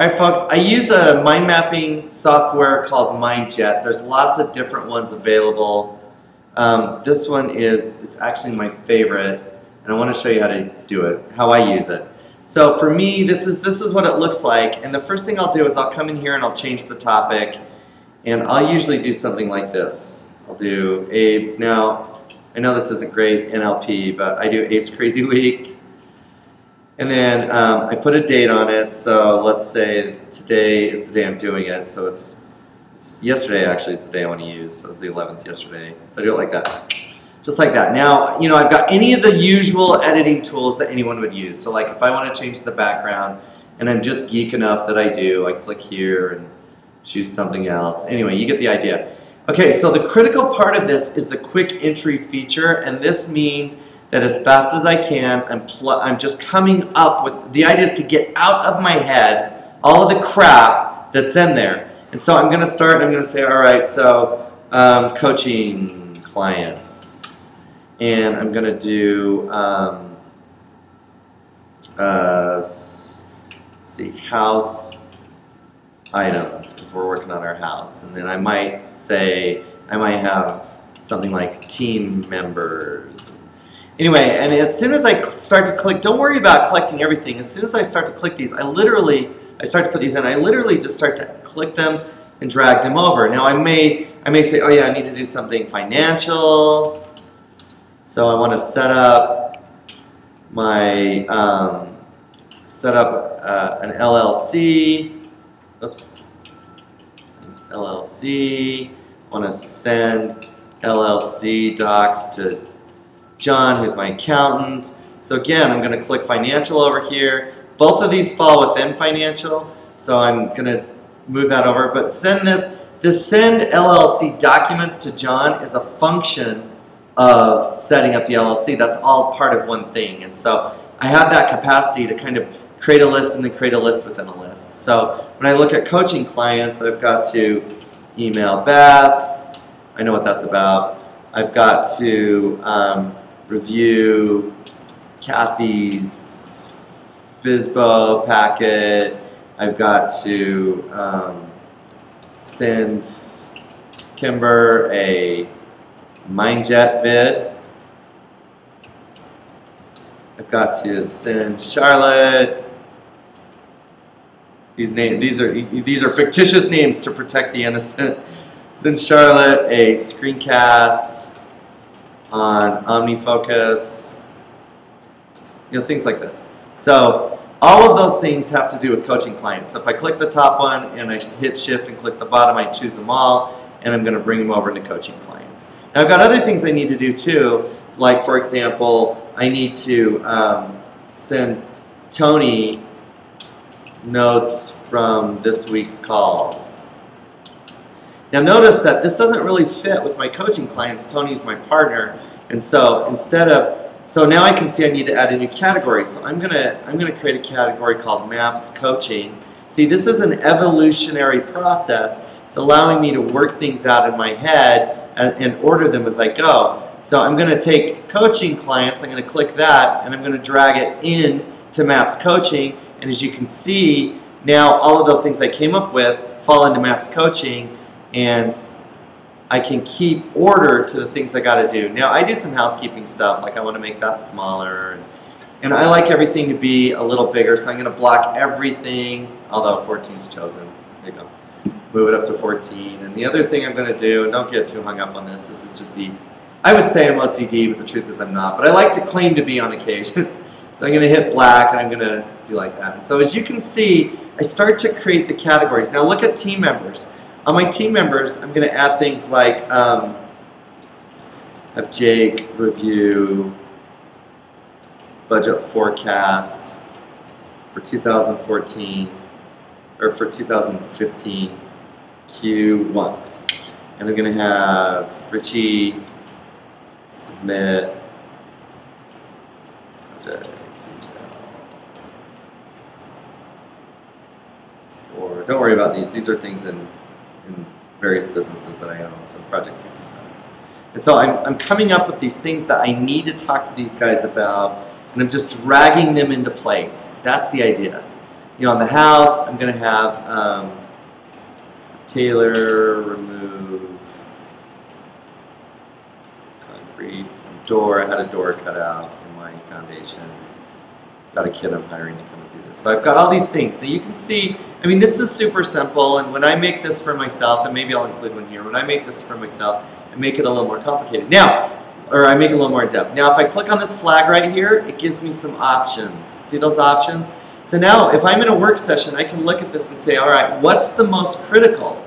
Alright folks, I use a mind mapping software called MindJet. There's lots of different ones available. This one is actually my favorite, and I want to show you how to do it, how I use it. So for me, this is what it looks like, and the first thing I'll do is I'll come in here and I'll change the topic, and I'll usually do something like this. I'll do Abe's. Now, I know this isn't great NLP, but I do Abe's Crazy Week. And then I put a date on it, so let's say today is the day I'm doing it, so it's yesterday actually is the day I want to use, so it was the 11th yesterday. So I do it like that, just like that. Now, you know, I've got any of the usual editing tools that anyone would use. So like if I want to change the background, and I'm just geek enough that I click here and choose something else. Anyway, you get the idea. Okay, so the critical part of this is the quick entry feature, and this means that as fast as I can, I'm just coming up with, the idea is to get out of my head all of the crap that's in there. And so I'm going to start, and I'm going to say, all right, so coaching clients. And I'm going to do, let's see, house items, because we're working on our house. And then I might say, I might have something like team members. Anyway, and as soon as I start to click, don't worry about collecting everything. As soon as I start to click these, I start to put these in, I literally just start to click them and drag them over. Now I may say, oh yeah, I need to do something financial. So I want to set up my, an LLC. Oops. LLC. I want to send LLC docs to John, who's my accountant. So again, I'm going to click financial over here. Both of these fall within financial, so I'm going to move that over. But send this send LLC documents to John is a function of setting up the LLC. That's all part of one thing. And so I have that capacity to kind of create a list and then create a list within a list. So when I look at coaching clients, I've got to email Beth. I know what that's about. I've got to review Kathy's FSBO packet. I've got to send Kimber a MindJet vid. I've got to send Charlotte. These are fictitious names to protect the innocent. Send Charlotte a screencast on OmniFocus, you know, things like this. So all of those things have to do with coaching clients. So if I click the top one and I hit shift and click the bottom, I choose them all, and I'm going to bring them over to coaching clients. Now I've got other things I need to do too, like for example, I need to send Tony notes from this week's calls. Now notice that this doesn't really fit with my coaching clients. Tony's my partner, and so so now I can see I need to add a new category. So I'm gonna create a category called Maps Coaching. See, this is an evolutionary process. It's allowing me to work things out in my head and order them as I go. So I'm gonna take coaching clients, I'm gonna click that, and I'm gonna drag it in to Maps Coaching. And as you can see, now all of those things I came up with fall into Maps Coaching, and I can keep order to the things I got to do. Now I do some housekeeping stuff, like I want to make that smaller, and I like everything to be a little bigger, so I'm going to block everything, although 14 is chosen. There you go. Move it up to 14. And the other thing I'm going to do, and don't get too hung up on this, this is just I would say I'm OCD, but the truth is I'm not, but I like to claim to be on occasion. So I'm going to hit black, and I'm going to do like that. And so as you can see, I start to create the categories. Now look at team members. On my team members, I'm going to add things like have Jake review budget forecast for 2014 or for 2015 Q1, and I'm going to have Richie submit project detail. Or don't worry about these. These are things in various businesses that I own, so Project 67. And so I'm coming up with these things that I need to talk to these guys about, and I'm just dragging them into place. That's the idea. on the house, I'm going to have Taylor remove concrete door. I had a door cut out in my foundation. Got a kid I'm hiring to come and do this. So I've got all these things. Now you can see, I mean, this is super simple, and when I make this for myself, and maybe I'll include one here, when I make this for myself, I make it a little more complicated. Now, or I make it a little more in-depth. Now, if I click on this flag right here, it gives me some options. See those options? So now, if I'm in a work session, I can look at this and say, all right, what's the most critical?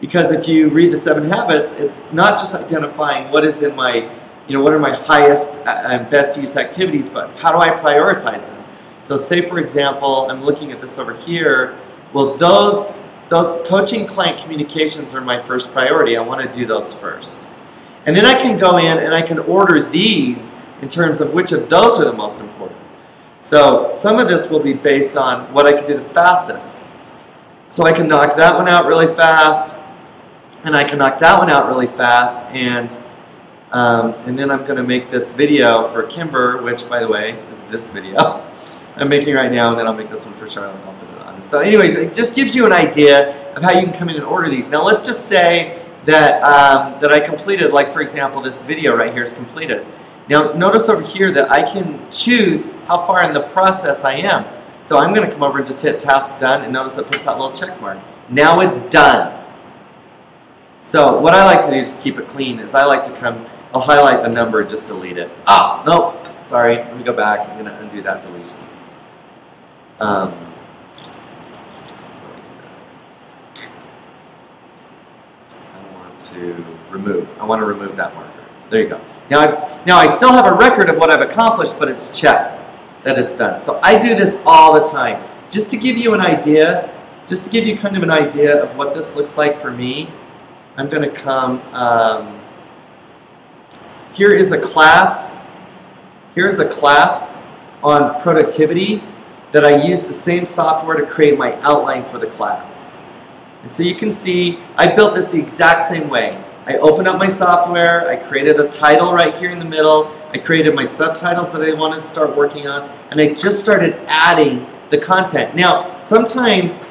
Because if you read the 7 habits, it's not just identifying what is in my, what are my highest and best use activities, but how do I prioritize them? So say, for example, I'm looking at this over here. Well, those coaching client communications are my first priority. I want to do those first. And then I can go in and I can order these in terms of which of those are the most important. So some of this will be based on what I can do the fastest. So I can knock that one out really fast, and I can knock that one out really fast, and then I'm going to make this video for Kimber, which, by the way, is this video I'm making right now, and then I'll make this one for Charlotte and I'll send it on. So anyways, it just gives you an idea of how you can come in and order these. Now let's just say that, that I completed, like for example, this video right here is completed. Now notice over here that I can choose how far in the process I am. So I'm going to come over and just hit task done, and notice it puts that little check mark. Now it's done. So what I like to do, just to keep it clean, is I like to I'll highlight the number and just delete it. Oh, nope, sorry, let me go back. I'm going to undo that deletion. I want to remove that marker. There you go. Now I still have a record of what I've accomplished, but it's checked that it's done. So I do this all the time. Just to give you an idea, just to give you kind of an idea of what this looks like for me, I'm going to come, here is a class on productivity that I use the same software to create my outline for the class. And so you can see, I built this the exact same way. I opened up my software, I created a title right here in the middle, I created my subtitles that I wanted to start working on, and I just started adding the content. Now, sometimes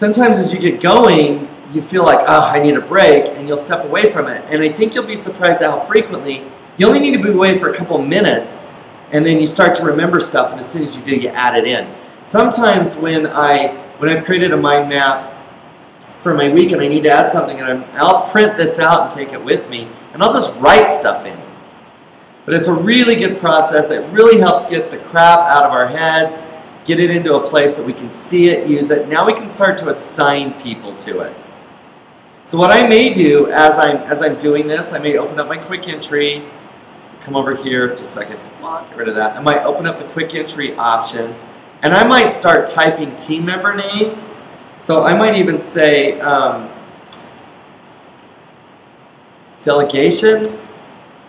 as you get going, you feel like, oh, I need a break, and you'll step away from it. And I think you'll be surprised at how frequently, you only need to be away for a couple minutes, and then you start to remember stuff, and as soon as you do, you add it in. Sometimes when I've created a mind map for my week and I need to add something, and I'll print this out and take it with me, and I'll just write stuff in. But it's a really good process. It really helps get the crap out of our heads, get it into a place that we can see it, use it. Now we can start to assign people to it. So what I may do as I'm doing this, I may open up my quick entry, come over here, just a second, get rid of that. I might open up the quick entry option, and I might start typing team member names. So I might even say delegation,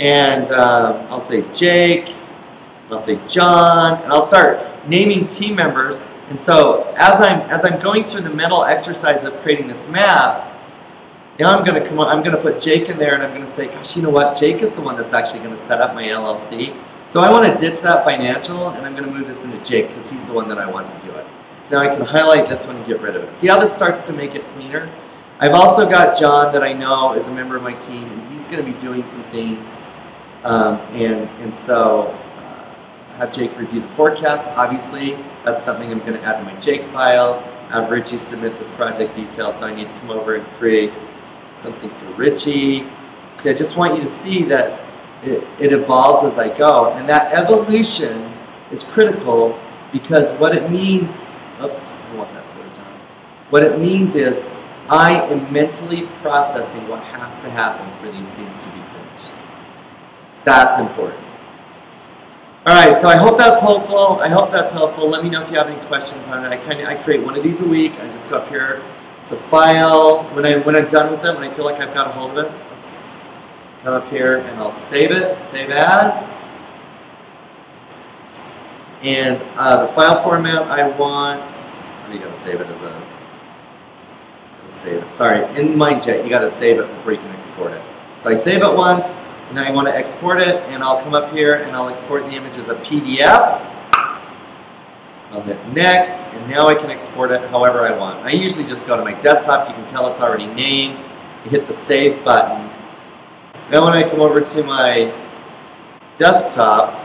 and I'll say Jake, and I'll say John, and I'll start naming team members. And so as I'm going through the mental exercise of creating this map, now I'm going to put Jake in there, and I'm going to say, gosh, you know what? Jake is the one that's actually going to set up my LLC. So I want to ditch that financial, and I'm going to move this into Jake because he's the one that I want to do it. So now I can highlight this one and get rid of it. See how this starts to make it cleaner? I've also got John that I know is a member of my team, and he's going to be doing some things. And so have Jake review the forecast. Obviously, that's something I'm going to add to my Jake file. Have Richie submit this project detail, so I need to come over and create something for Richie. See, I just want you to see that it evolves as I go. And that evolution is critical because what it means, oops, I don't want that to go to John. What it means is I am mentally processing what has to happen for these things to be finished. That's important. All right, so I hope that's helpful. Let me know if you have any questions on it. I create one of these a week. I just go up here to File. When I'm done with it, when I feel like I've got a hold of it, oops, come up here and I'll save it, save as. And the file format I want, you gotta save it as a, sorry, in MindJet, you gotta save it before you can export it. So I save it once, and then I want to export it, and I'll come up here and I'll export the image as a PDF. I'll hit next, and now I can export it however I want. I usually just go to my desktop. You can tell it's already named. You hit the save button. Now when I come over to my desktop,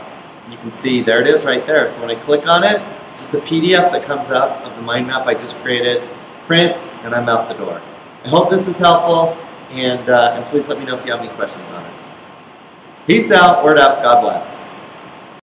you can see there it is right there. So when I click on it, it's just a PDF that comes up of the mind map I just created. Print, and I'm out the door. I hope this is helpful, and please let me know if you have any questions on it. Peace out, word up, God bless.